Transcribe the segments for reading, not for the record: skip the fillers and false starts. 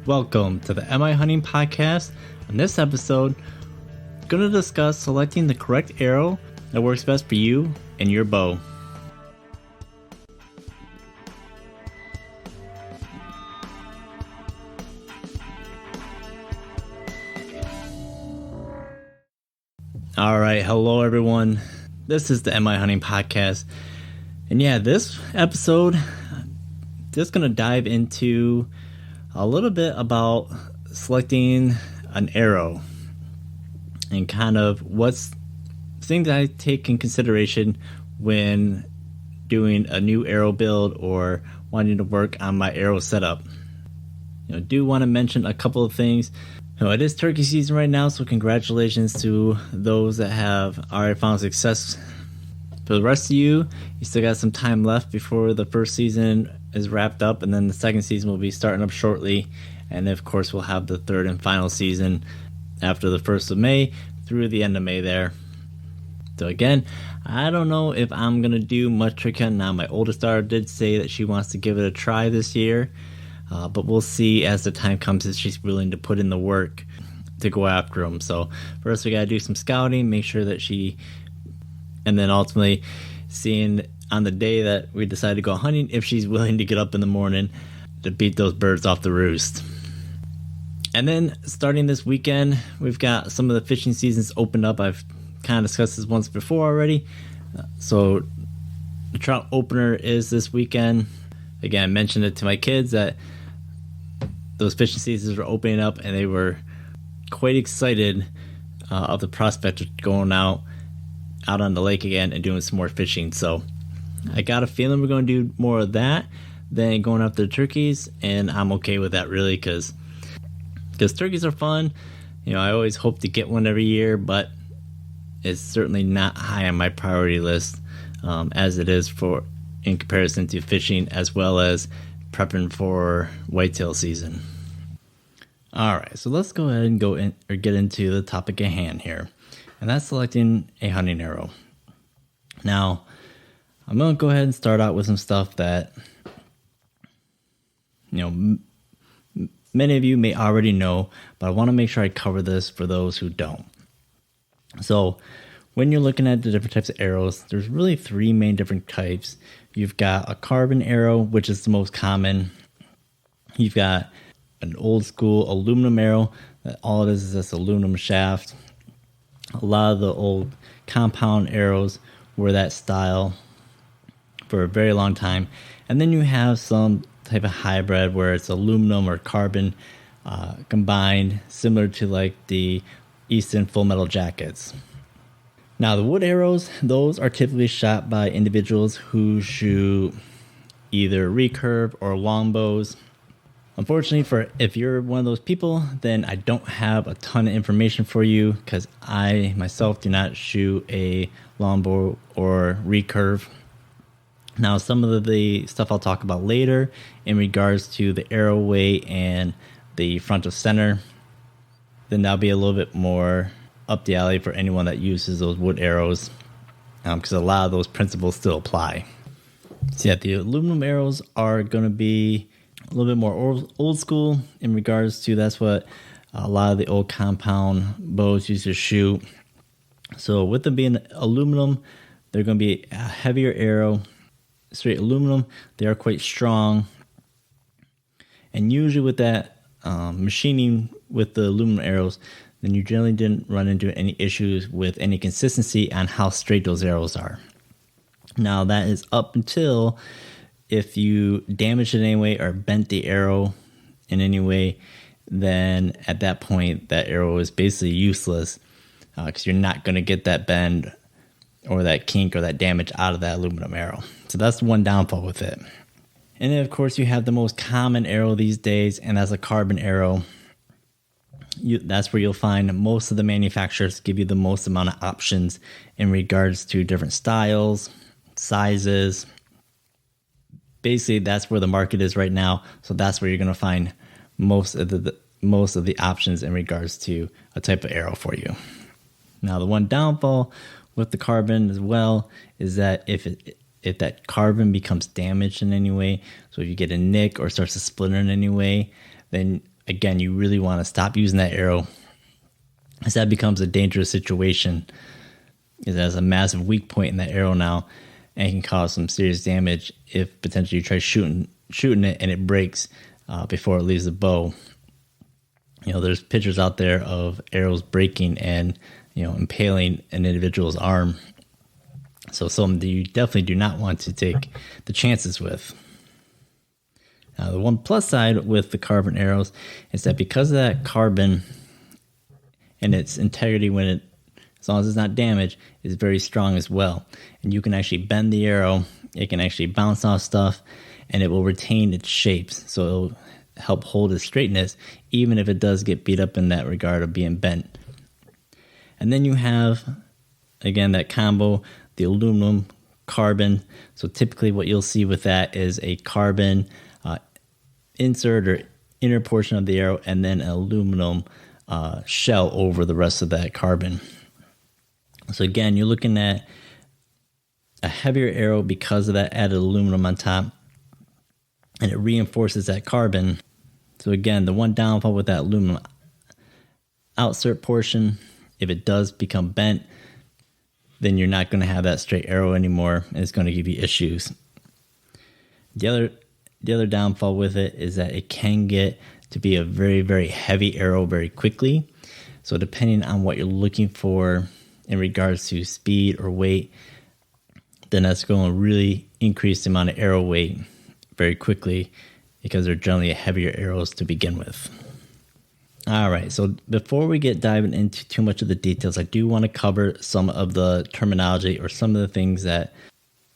Welcome to the Am I Hunting Podcast. On this episode, I'm going to discuss selecting the correct arrow that works best for you and your bow. Alright, hello everyone. This is the Am I Hunting Podcast. And yeah, this episode, just going to dive into a little bit about selecting an arrow and kind of what's things that I take in consideration when doing a new arrow build or wanting to work on my arrow setup. Do want to mention a couple of things. It is turkey season right now, so congratulations to those that have already found success. For the rest of you, you still got some time left before the first season is wrapped up, and then the second season will be starting up shortly. And of course, we'll have the third and final season after the 1st of May through the end of May there. So again, I don't know if I'm going to do much turkey hunting now. My oldest daughter did say that she wants to give it a try this year, but we'll see as the time comes if she's willing to put in the work to go after them. So first we got to do some scouting, make sure that and then ultimately seeing on the day that we decide to go hunting if she's willing to get up in the morning to beat those birds off the roost. And then starting this weekend, we've got some of the fishing seasons opened up. I've kind of discussed this once before already. So the trout opener is this weekend. Again, I mentioned it to my kids that those fishing seasons were opening up, and they were quite excited of the prospect of going out on the lake again and doing some more fishing. So I got a feeling we're going to do more of that than going after the turkeys, and I'm okay with that really because turkeys are fun. I always hope to get one every year, but it's certainly not high on my priority list as it is in comparison to fishing as well as prepping for whitetail season. All right, so let's go ahead and get into the topic at hand here, and that's selecting a hunting arrow. Now, I'm going to go ahead and start out with some stuff that many of you may already know, but I want to make sure I cover this for those who don't. So when you're looking at the different types of arrows, there's really 3 main different types. You've got a carbon arrow, which is the most common. You've got an old school aluminum arrow. That all it is this aluminum shaft. A lot of the old compound arrows were that style for a very long time. And then you have some type of hybrid where it's aluminum or carbon combined, similar to like the Easton Full Metal Jackets. Now the wood arrows, those are typically shot by individuals who shoot either recurve or longbows. Unfortunately, if you're one of those people, then I don't have a ton of information for you because I myself do not shoot a longbow or recurve. Now, some of the stuff I'll talk about later in regards to the arrow weight and the front of center, then that'll be a little bit more up the alley for anyone that uses those wood arrows because a lot of those principles still apply. So yeah, the aluminum arrows are going to be a little bit more old school in regards to that's what a lot of the old compound bows used to shoot. So with them being aluminum, they're going to be a heavier arrow. Straight aluminum, they are quite strong. And usually with that machining with the aluminum arrows, then you generally didn't run into any issues with any consistency on how straight those arrows are. Now that is up until if you damaged it in any way or bent the arrow in any way, then at that point that arrow is basically useless because you're not going to get that bend or that kink or that damage out of that aluminum arrow. So that's one downfall with it. And then of course you have the most common arrow these days, and that's a carbon arrow. That's where you'll find most of the manufacturers give you the most amount of options in regards to different styles, sizes. Basically, that's where the market is right now. So that's where you're going to find most of the options in regards to a type of arrow for you. Now, the one downfall with the carbon as well is that if that carbon becomes damaged in any way, so if you get a nick or starts to splinter in any way, then again, you really want to stop using that arrow, as that becomes a dangerous situation. It has a massive weak point in that arrow now, and it can cause some serious damage if potentially you try shooting it and it breaks before it leaves the bow. There's pictures out there of arrows breaking and impaling an individual's arm. So something that you definitely do not want to take the chances with. Now, the one plus side with the carbon arrows is that because of that carbon and its integrity, as long as it's not damaged, is very strong as well. And you can actually bend the arrow, it can actually bounce off stuff, and it will retain its shapes. So it'll help hold its straightness, even if it does get beat up in that regard of being bent. And then you have, again, that combo, the aluminum, carbon. So typically what you'll see with that is a carbon insert or inner portion of the arrow, and then an aluminum shell over the rest of that carbon. So again, you're looking at a heavier arrow because of that added aluminum on top, and it reinforces that carbon. So again, the one downfall with that aluminum outsert portion, if it does become bent, then you're not going to have that straight arrow anymore, and it's going to give you issues. The other downfall with it is that it can get to be a very, very heavy arrow very quickly. So depending on what you're looking for in regards to speed or weight, then that's going to really increase the amount of arrow weight very quickly, because they're generally heavier arrows to begin with. All right, so before we get diving into too much of the details, I do want to cover some of the terminology or some of the things that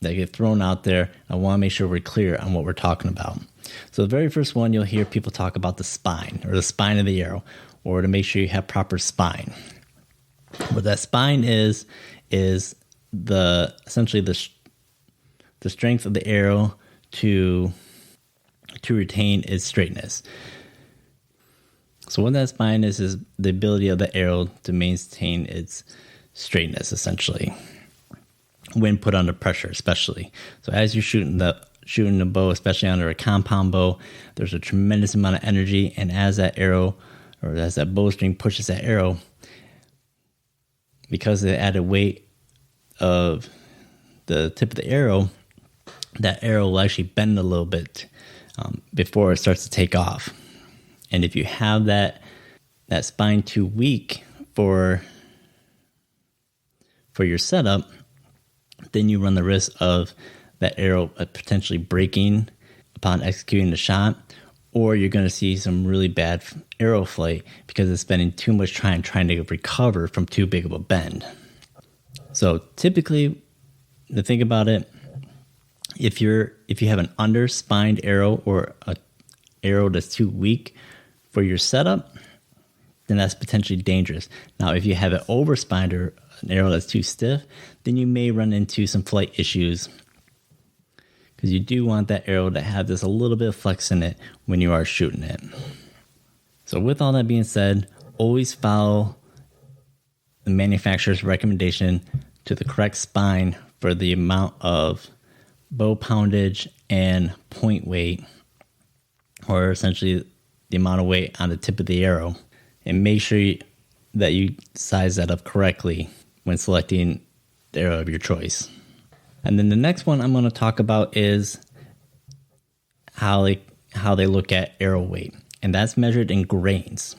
get thrown out there. I want to make sure we're clear on what we're talking about. So the very first one, you'll hear people talk about the spine, or the spine of the arrow, or to make sure you have proper spine. What that spine is essentially the strength of the arrow to retain its straightness. So what that spine is the ability of the arrow to maintain its straightness, essentially, when put under pressure, especially. So as you're shooting the bow, especially under a compound bow, there's a tremendous amount of energy, and as that arrow, or as that bowstring pushes that arrow, because of the added weight of the tip of the arrow, that arrow will actually bend a little bit before it starts to take off. And if you have that spine too weak for your setup, then you run the risk of that arrow potentially breaking upon executing the shot, or you're going to see some really bad arrow flight because it's spending too much time trying to recover from too big of a bend. So typically, to think about it, if you have an under-spined arrow or an arrow that's too weak for your setup, then that's potentially dangerous. Now, if you have it over-spined or an arrow that's too stiff, then you may run into some flight issues, because you do want that arrow to have this a little bit of flex in it when you are shooting it. So with all that being said, always follow the manufacturer's recommendation to the correct spine for the amount of bow poundage and point weight, or essentially the amount of weight on the tip of the arrow, and make sure that you size that up correctly when selecting the arrow of your choice. And then the next one I'm going to talk about is how they look at arrow weight, and that's measured in grains.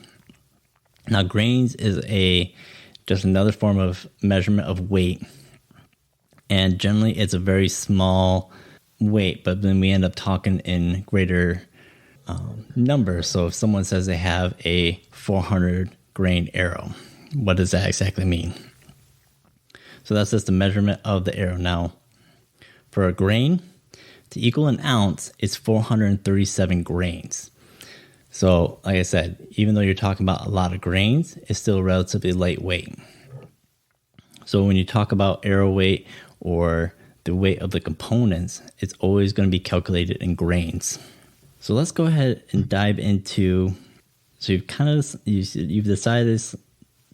Now, grains is just another form of measurement of weight, and generally it's a very small weight, but then we end up talking in greater numbers. So if someone says they have a 400 grain arrow, what does that exactly mean? So that's just the measurement of the arrow. Now, for a grain, to equal an ounce, it's 437 grains. So, like I said, even though you're talking about a lot of grains, it's still relatively lightweight. So when you talk about arrow weight or the weight of the components, it's always going to be calculated in grains. So let's go ahead and dive into, so you've decided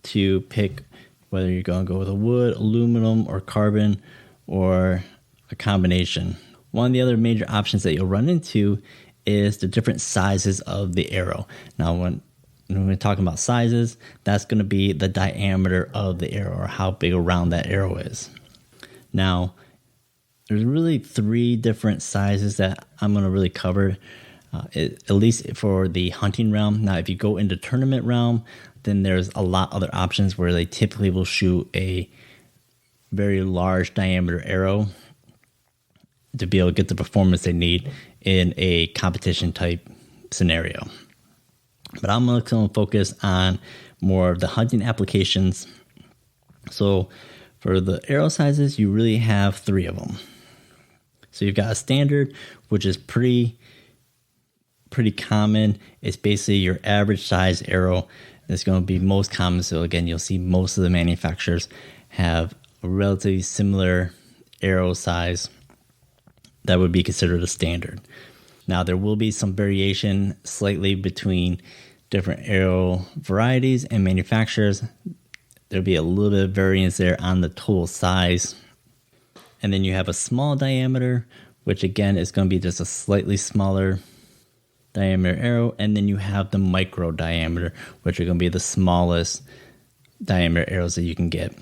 to pick whether you're going to go with a wood, aluminum, or carbon, or a combination. One of the other major options that you'll run into is the different sizes of the arrow. Now, when we're talking about sizes, that's going to be the diameter of the arrow, or how big around that arrow is. Now, there's really 3 different sizes that I'm going to really cover, at least for the hunting realm. Now, if you go into tournament realm, then there's a lot other options where they typically will shoot a very large diameter arrow to be able to get the performance they need in a competition type scenario. But I'm going to focus on more of the hunting applications. So for the arrow sizes, you really have 3 of them. So you've got a standard, which is pretty common. It's basically your average size arrow. That's going to be most common. So again, you'll see most of the manufacturers have a relatively similar arrow size that would be considered a standard. Now, there will be some variation slightly between different arrow varieties and manufacturers. There'll be a little bit of variance there on the total size. And then you have a small diameter, which again is going to be just a slightly smaller diameter arrow. And then you have the micro diameter, which are going to be the smallest diameter arrows that you can get.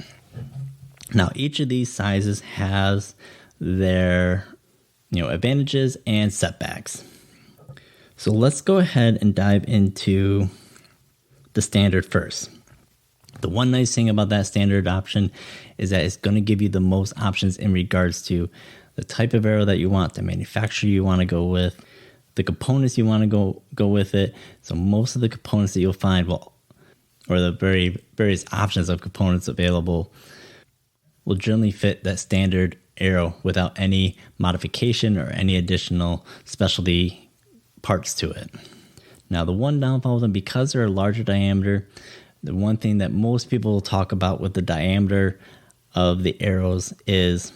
Now, each of these sizes has their advantages and setbacks. So let's go ahead and dive into the standard first. The one nice thing about that standard option is that it's going to give you the most options in regards to the type of arrow that you want, the manufacturer you want to go with, the components you want to go with it. So most of the components that you'll find or the various options of components available will generally fit that standard arrow without any modification or any additional specialty parts to it. Now, the one downfall of them, because they're a larger diameter, the one thing that most people will talk about with the diameter of the arrows is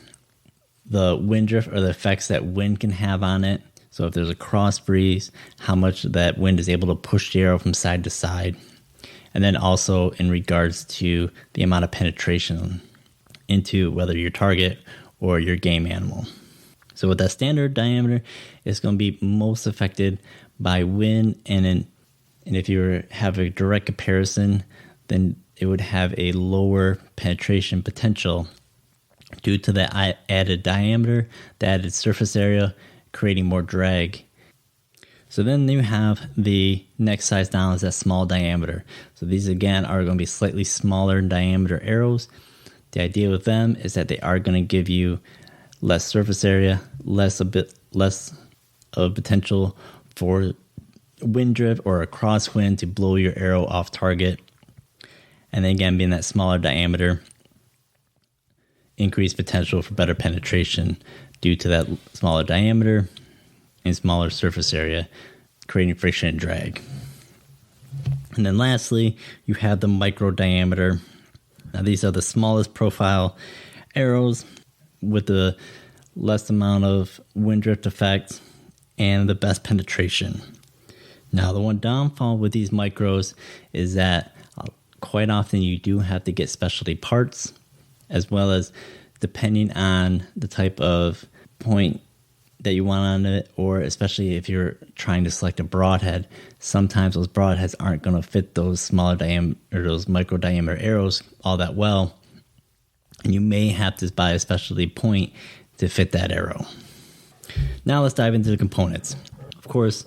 the wind drift, or the effects that wind can have on it. So if there's a cross breeze, how much that wind is able to push the arrow from side to side. And then also in regards to the amount of penetration into whether your target or your game animal. So with that standard diameter, it's going to be most affected by wind, and if you have a direct comparison, then it would have a lower penetration potential due to the added diameter, the added surface area, creating more drag. So then you have the next size down is that small diameter. So these again are going to be slightly smaller in diameter arrows. The idea with them is that they are going to give you less surface area, a bit less of potential for wind drift or a crosswind to blow your arrow off target. And then again, being that smaller diameter, increased potential for better penetration due to that smaller diameter and smaller surface area, creating friction and drag. And then lastly, you have the micro diameter. Now, these are the smallest profile arrows with the less amount of wind drift effect and the best penetration. Now, the one downfall with these micros is that quite often you do have to get specialty parts, as well as depending on the type of point that you want on it, or especially if you're trying to select a broadhead, sometimes those broadheads aren't going to fit those smaller diameter or those micro diameter arrows all that well, and you may have to buy a specialty point to fit that arrow. Now let's dive into the components. Of course,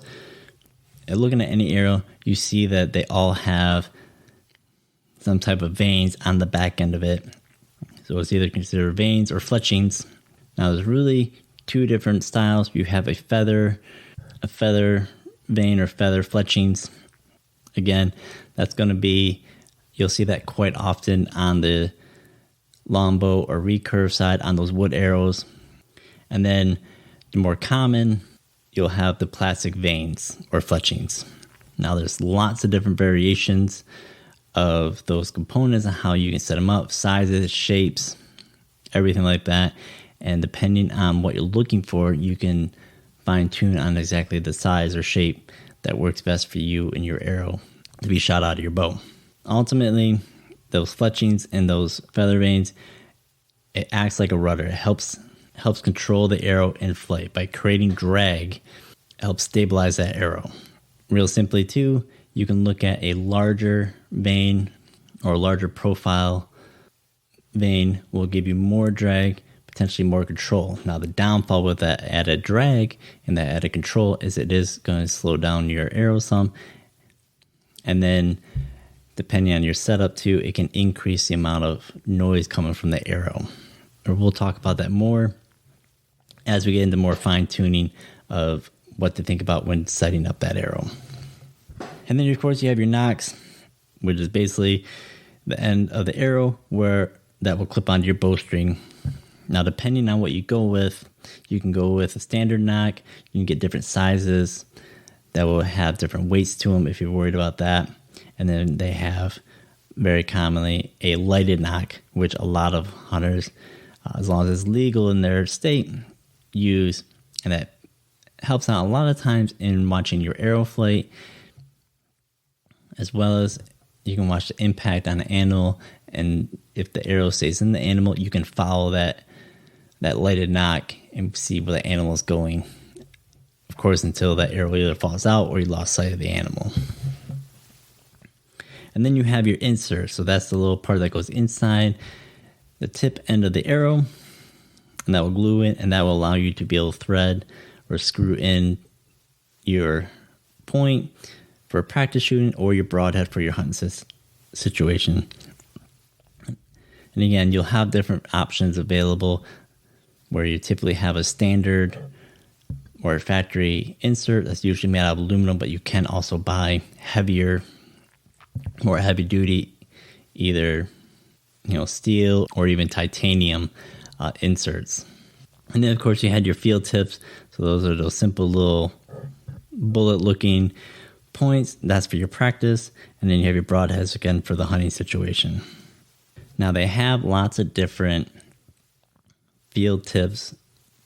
looking at any arrow, you see that they all have some type of vanes on the back end of it. So it's either considered vanes or fletchings. Now there's really 2 different styles. You have a feather vane or feather fletchings. Again, that's going to be, you'll see that quite often on the longbow or recurve side on those wood arrows. And then the more common, you'll have the plastic vanes or fletchings. Now there's lots of different variations of those components and how you can set them up, sizes, shapes, everything like that. And depending on what you're looking for, you can fine tune on exactly the size or shape that works best for you and your arrow to be shot out of your bow. Ultimately, those fletchings and those feather vanes, it acts like a rudder. It helps control the arrow in flight by creating drag help stabilize that arrow. Real simply too, you can look at a larger vein or a larger profile vein will give you more drag, potentially more control. Now the downfall with that added drag and that added control is it is going to slow down your arrow some. And then depending on your setup too, it can increase the amount of noise coming from the arrow. Or we'll talk about that more as we get into more fine tuning of what to think about when setting up that arrow. And then of course you have your nocks, which is basically the end of the arrow where that will clip onto your bowstring. Now depending on what you go with, you can go with a standard nock, you can get different sizes that will have different weights to them if you're worried about that. And then they have very commonly a lighted nock, which a lot of hunters, as long as it's legal in their state, use. And that helps out a lot of times in watching your arrow flight, as well as you can watch the impact on the animal. And if the arrow stays in the animal, you can follow that lighted nock and see where the animal is going. Of course, until that arrow either falls out or you lost sight of the animal. And then you have your insert. So that's the little part that goes inside the tip end of the arrow. And that will glue it, and that will allow you to be able to thread or screw in your point for practice shooting or your broadhead for your hunting situation. And again, you'll have different options available where you typically have a standard or a factory insert that's usually made out of aluminum, but you can also buy heavier, more heavy duty, either steel or even titanium inserts. And then of course you had your field tips. So those are those simple little bullet looking points. That's for your practice. And then you have your broadheads again for the hunting situation. Now they have lots of different field tips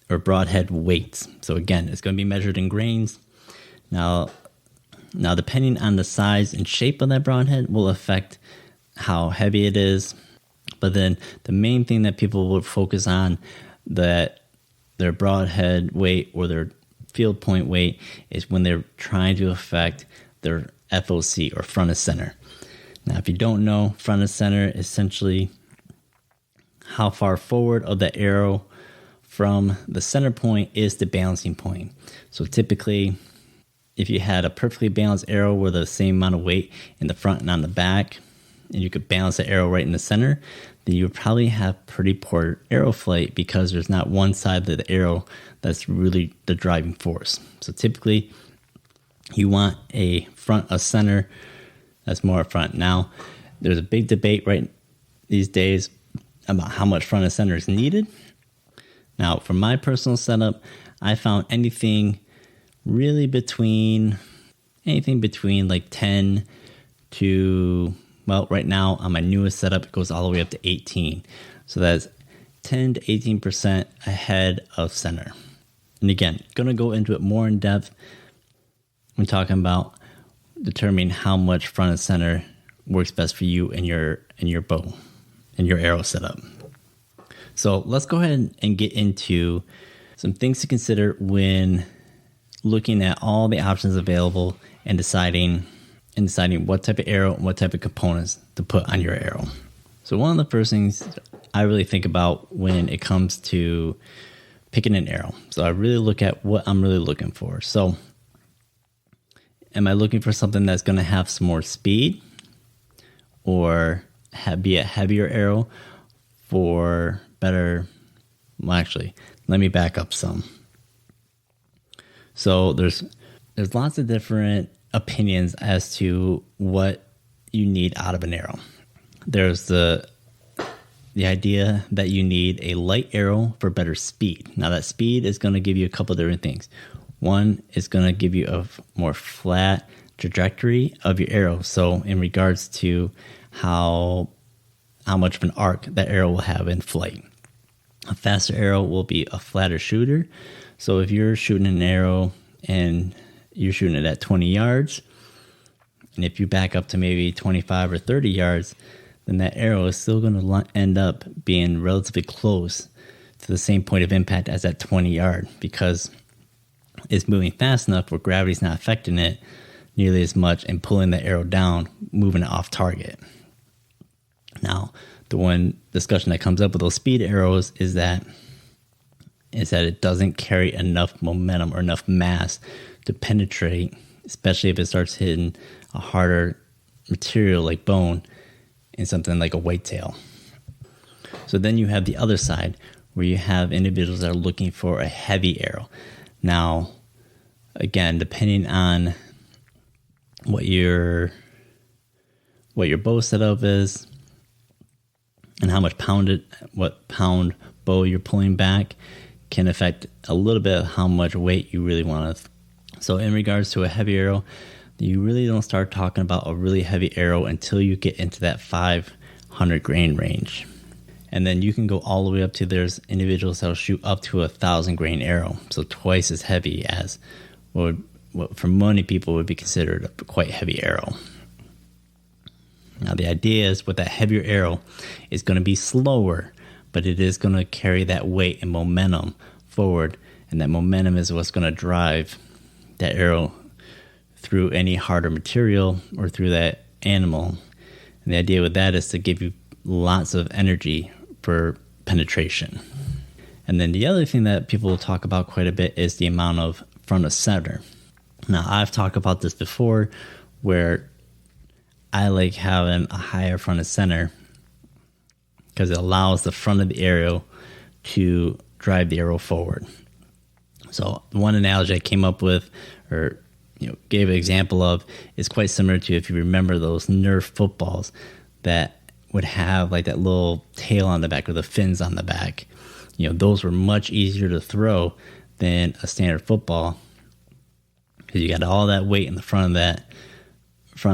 or broadhead weights. So again, it's going to be measured in grains. Now depending on the size and shape of that broadhead will affect how heavy it is. But then the main thing that people will focus on, that their broadhead weight or their field point weight, is when they're trying to affect their FOC or front of center. Now, if you don't know, front of center is essentially how far forward of the arrow from the center point is the balancing point. So typically, if you had a perfectly balanced arrow with the same amount of weight in the front and on the back, and you could balance the arrow right in the center, then you would probably have pretty poor arrow flight because there's not one side of the arrow that's really the driving force. So typically, you want a front of center that's more front. Now, there's a big debate right these days about how much front of center is needed. Now, for my personal setup, I found anything between like 10 to, well, right now on my newest setup, it goes all the way up to 18. So that's 10 to 18% ahead of center. And again, going to go into it more in depth when talking about determining how much front of center works best for you and your bow and your arrow setup. So let's go ahead and get into some things to consider when looking at all the options available and deciding what type of arrow and what type of components to put on your arrow. So one of the first things I really think about when it comes to picking an arrow. So I really look at what I'm really looking for. So am I looking for something that's going to have some more speed or be a heavier arrow for better? Well, actually, let me back up some. So there's lots of different opinions as to what you need out of an arrow. There's the idea that you need a light arrow for better speed. Now that speed is going to give you a couple different things. One is going to give you a more flat trajectory of your arrow. So in regards to how much of an arc that arrow will have in flight. A faster arrow will be a flatter shooter. So if you're shooting an arrow and you're shooting it at 20 yards, and if you back up to maybe 25 or 30 yards, then that arrow is still going to end up being relatively close to the same point of impact as that 20 yard, because is moving fast enough where gravity's not affecting it nearly as much and pulling the arrow down, moving it off target. Now, the one discussion that comes up with those speed arrows is that it doesn't carry enough momentum or enough mass to penetrate, especially if it starts hitting a harder material like bone in something like a whitetail. So then you have the other side where you have individuals that are looking for a heavy arrow. Now, again, depending on what your bow setup is and how much what pound bow you're pulling back can affect a little bit of how much weight you really want to. So in regards to a heavy arrow, you really don't start talking about a really heavy arrow until you get into that 500 grain range. And then you can go all the way up to, there's individuals that will shoot up to 1,000 grain arrow. So twice as heavy as what for many people would be considered a quite heavy arrow. Now the idea is with that heavier arrow, it's going to be slower, but it is going to carry that weight and momentum forward. And that momentum is what's going to drive that arrow through any harder material or through that animal. And the idea with that is to give you lots of energy for penetration. And then the other thing that people will talk about quite a bit is the amount of front of center. Now, I've talked about this before where I like having a higher front of center because it allows the front of the arrow to drive the arrow forward. So one analogy I came up with or gave an example of is quite similar to, if you remember those Nerf footballs that would have like that little tail on the back or the fins on the back. Those were much easier to throw than a standard football because you got all that weight in the front of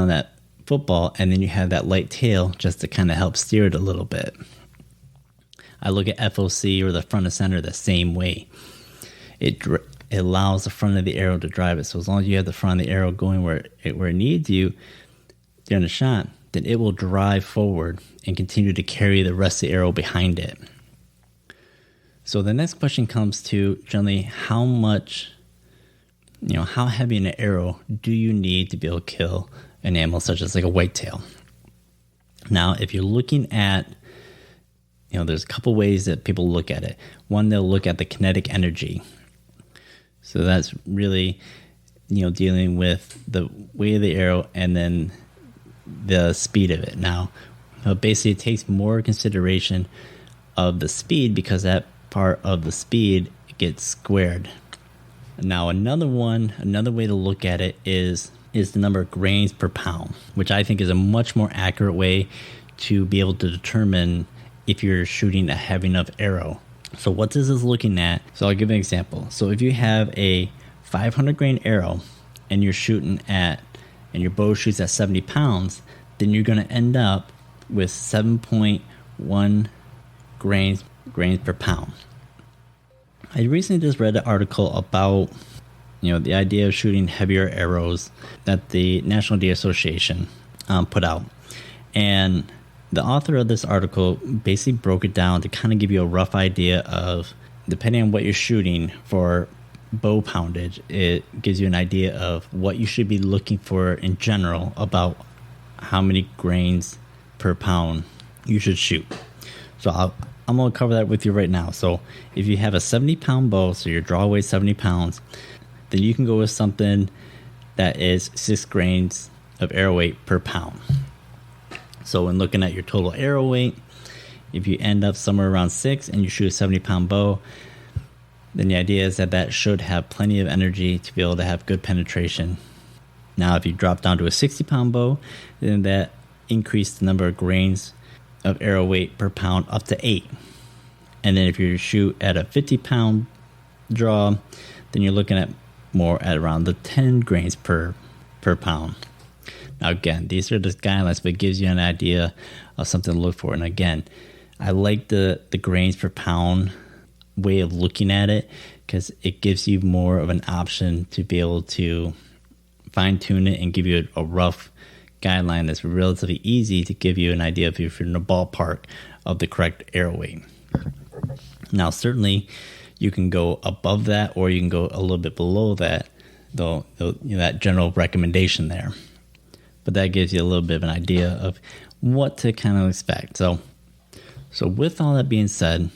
that football, and then you have that light tail just to kind of help steer it a little bit. I look at FOC or the front of center the same way. It allows the front of the arrow to drive it. So as long as you have the front of the arrow going where it needs you during the shot, then it will drive forward and continue to carry the rest of the arrow behind it. So the next question comes to generally how much, how heavy an arrow do you need to be able to kill an animal such as like a whitetail? Now, if you're looking at, there's a couple ways that people look at it. One, they'll look at the kinetic energy. So that's really, dealing with the weight of the arrow and then the speed of it. Now, basically it takes more consideration of the speed because that part of the speed gets squared. Now, another way to look at it is the number of grains per pound, which I think is a much more accurate way to be able to determine if you're shooting a heavy enough arrow. So what this is looking at, so I'll give an example. So if you have a 500 grain arrow and you're shooting and your bow shoots at 70 pounds, then you're going to end up with 7.1 grains per pound. I recently just read an article about the idea of shooting heavier arrows that the National Deer Association put out. And the author of this article basically broke it down to kind of give you a rough idea of, depending on what you're shooting for bow poundage, it gives you an idea of what you should be looking for in general about how many grains per pound you should shoot. So I'm going to cover that with you right now. So if you have a 70-pound bow, so your draw weight 70 pounds, then you can go with something that is 6 grains of arrow weight per pound. So when looking at your total arrow weight, if you end up somewhere around 6 and you shoot a 70-pound bow, then the idea is that should have plenty of energy to be able to have good penetration. Now, if you drop down to a 60-pound bow, then that increased the number of grains of arrow weight per pound up to 8. And then if you shoot at a 50-pound draw, then you're looking at more at around the 10 grains per pound. Now, again, these are just guidelines, but it gives you an idea of something to look for. And again, I like the grains per pound way of looking at it because it gives you more of an option to be able to fine-tune it and give you a rough guideline that's relatively easy to give you an idea if you're in the ballpark of the correct arrow weight. Now, certainly, You can go above that, or you can go a little bit below that, though that general recommendation there. But that gives you a little bit of an idea of what to kind of expect. So with all that being said,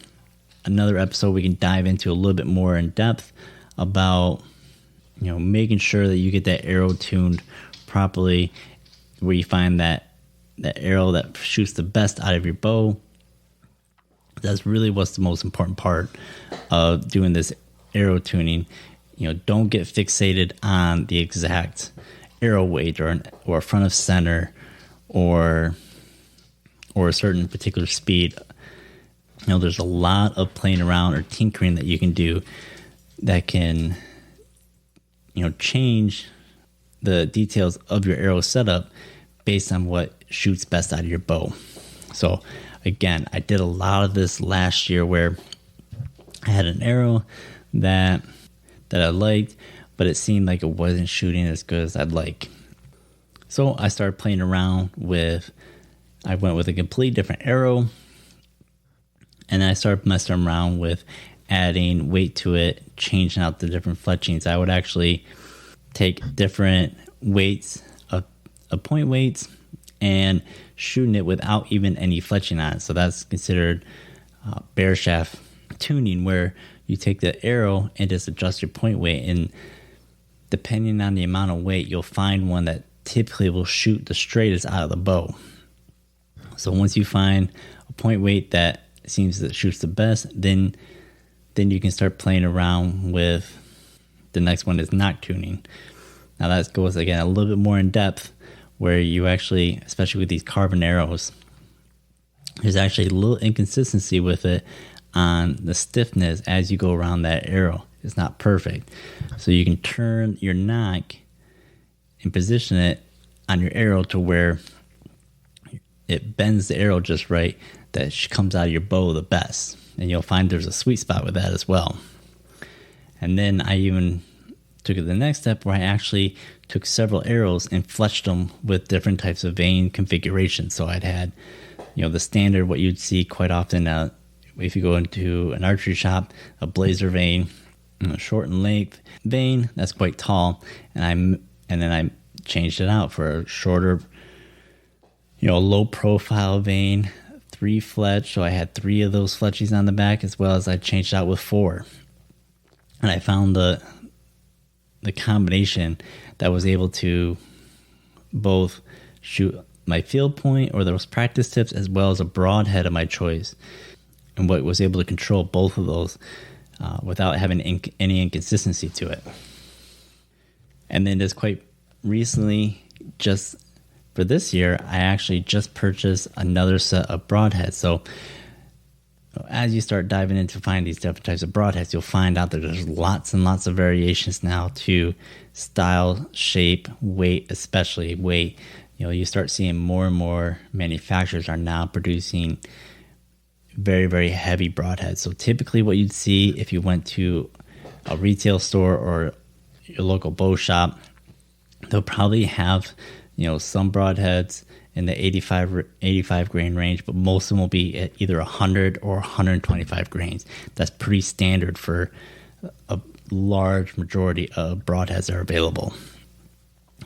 another episode we can dive into a little bit more in depth about making sure that you get that arrow tuned properly, where you find that arrow that shoots the best out of your bow. That's really what's the most important part of doing this arrow tuning. Don't get fixated on the exact arrow weight or front of center or a certain particular speed. There's a lot of playing around or tinkering that you can do that can change the details of your arrow setup based on what shoots best out of your bow. So again, I did a lot of this last year where I had an arrow that I liked, but it seemed like it wasn't shooting as good as I'd like. So I started playing around I went with a completely different arrow, and then I started messing around with adding weight to it, changing out the different fletchings. I would actually take different weights of point weights and shooting it without even any fletching on it. So that's considered bear shaft tuning, where you take the arrow and just adjust your point weight, and depending on the amount of weight, you'll find one that typically will shoot the straightest out of the bow. So once you find a point weight that seems that shoots the best, then you can start playing around with the next one is knock tuning. Now that goes again a little bit more in depth, where you actually, especially with these carbon arrows, there's actually a little inconsistency with it on the stiffness as you go around that arrow. It's not perfect. So you can turn your knock and position it on your arrow to where it bends the arrow just right, that comes out of your bow the best. And you'll find there's a sweet spot with that as well. And then I even took it to the next step, where I actually took several arrows and fletched them with different types of vein configurations. So I'd had, the standard, what you'd see quite often if you go into an archery shop, a blazer vein, a short and length vein that's quite tall, and then I changed it out for a shorter, low profile vein, 3 fletch. So I had 3 of those fletchies on the back, as well as I changed out with 4. And I found the combination that was able to both shoot my field point or those practice tips, as well as a broadhead of my choice, and what was able to control both of those without having any inconsistency to it. And then just quite recently, just for this year, I actually just purchased another set of broadheads. So as you start diving into finding these different types of broadheads, you'll find out that there's lots and lots of variations now to style, shape, weight, especially weight. You start seeing more and more manufacturers are now producing very, very heavy broadheads. So typically what you'd see if you went to a retail store or your local bow shop, they'll probably have, some broadheads in the 85 grain range, but most of them will be at either 100 or 125 grains. That's pretty standard for a large majority of broadheads that are available.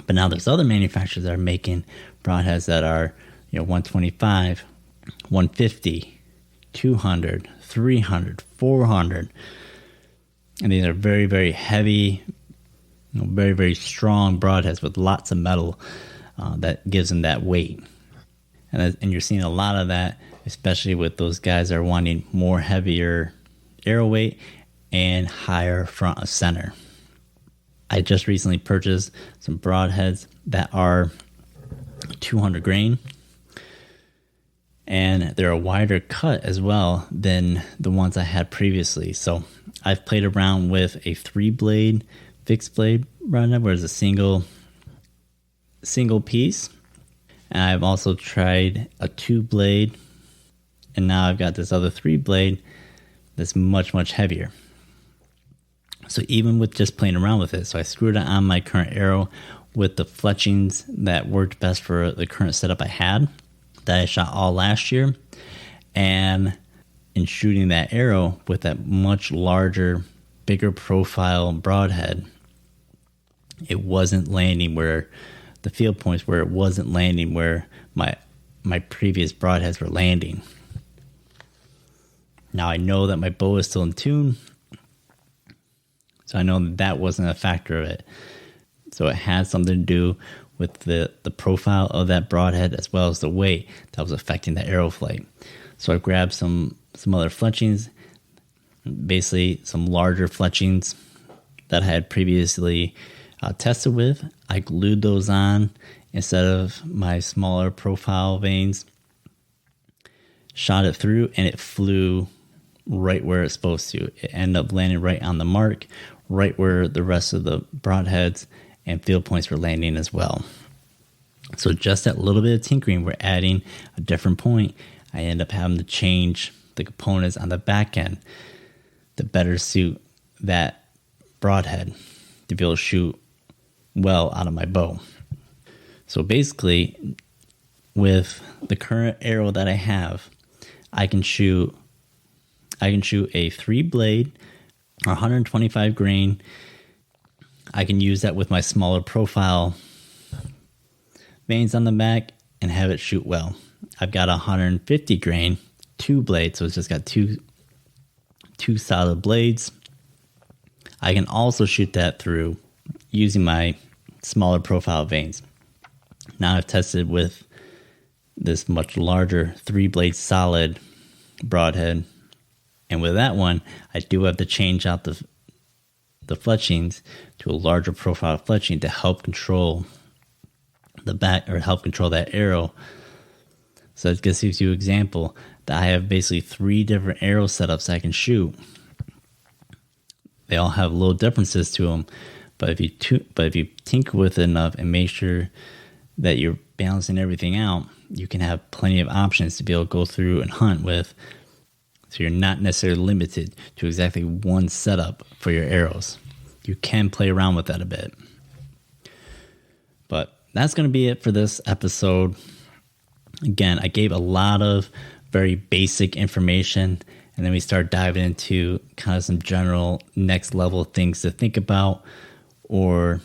But now there's other manufacturers that are making broadheads that are 125, 150, 200, 300, 400. And these are very, very heavy, very, very strong broadheads with lots of metal that gives them that weight. And you're seeing a lot of that, especially with those guys that are wanting more heavier arrow weight and higher front of center. I just recently purchased some broadheads that are 200 grain, and they're a wider cut as well than the ones I had previously. So I've played around with a 3-blade fixed blade broadhead, where it's a single piece, and I've also tried a 2-blade, and now I've got this other 3-blade that's much, much heavier. So even with just playing around with it, so I screwed it on my current arrow with the fletchings that worked best for the current setup I had, that I shot all last year, and in shooting that arrow with that much larger, bigger profile broadhead, it wasn't landing where the field points, where it wasn't landing where my previous broadheads were landing. Now I know that my bow is still in tune, so I know that wasn't a factor of it. So it had something to do with the profile of that broadhead as well as the weight that was affecting the arrow flight. So I grabbed some other fletchings, basically some larger fletchings that I had previously tested with. I glued those on instead of my smaller profile vanes, shot it through, and it flew right where it's supposed to. It ended up landing right on the mark, right where the rest of the broadheads and field points were landing as well. So just that little bit of tinkering, we're adding a different point. I end up having to change the components on the back end to better suit that broadhead to be able to shoot well out of my bow. So basically, with the current arrow that I have, I can shoot a 3-blade, 125 grain. I can use that with my smaller profile vanes on the back and have it shoot well. I've got 150 grain, 2-blade, so it's just got two solid blades. I can also shoot that through using my smaller profile vanes. Now I've tested with this much larger 3-blade solid broadhead, and with that one, I do have to change out the fletchings to a larger profile fletching to help control the back, or help control that arrow. So it just gives you an example that I have basically 3 different arrow setups I can shoot. They all have little differences to them, but if you tinker with it enough and make sure that you're balancing everything out, you can have plenty of options to be able to go through and hunt with. So you're not necessarily limited to exactly one setup for your arrows. You can play around with that a bit. But that's going to be it for this episode. Again, I gave a lot of very basic information, and then we start diving into kind of some general next level things to think about, or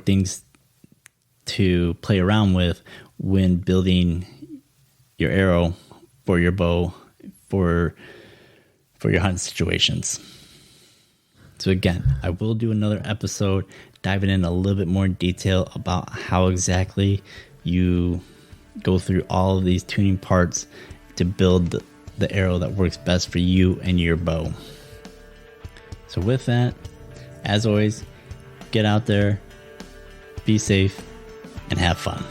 things to play around with when building your arrow for your bow for your hunting situations. So again, I will do another episode diving in a little bit more in detail about how exactly you go through all of these tuning parts to build the arrow that works best for you and your bow. So with that, as always, get out there, be safe, and have fun.